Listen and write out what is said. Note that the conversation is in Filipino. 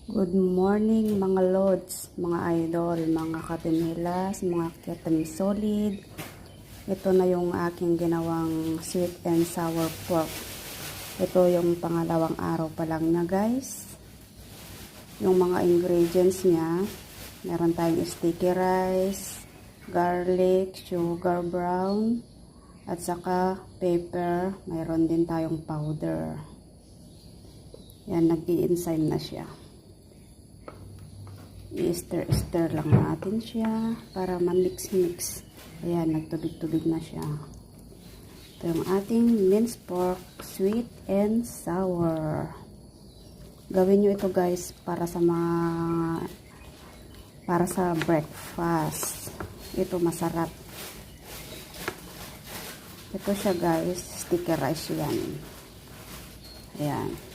Good morning mga lods, mga idol, mga katinilas, mga katami solid. Ito na yung aking ginawang sweet and sour pork. Ito yung pangalawang araw pa lang na guys. Yung mga ingredients niya, meron tayong sticky rice, garlic, sugar brown, at saka pepper. Mayroon din tayong powder. Yan, nag-i-enzyme na siya. I-stir lang natin siya para ma-mix-mix. Ayan, nagtubig-tubig na siya. Ito yung ating minced pork, sweet and sour. Gawin nyo ito guys para sa breakfast. Ito masarap. Ito siya guys, sticky rice yan. Ayan.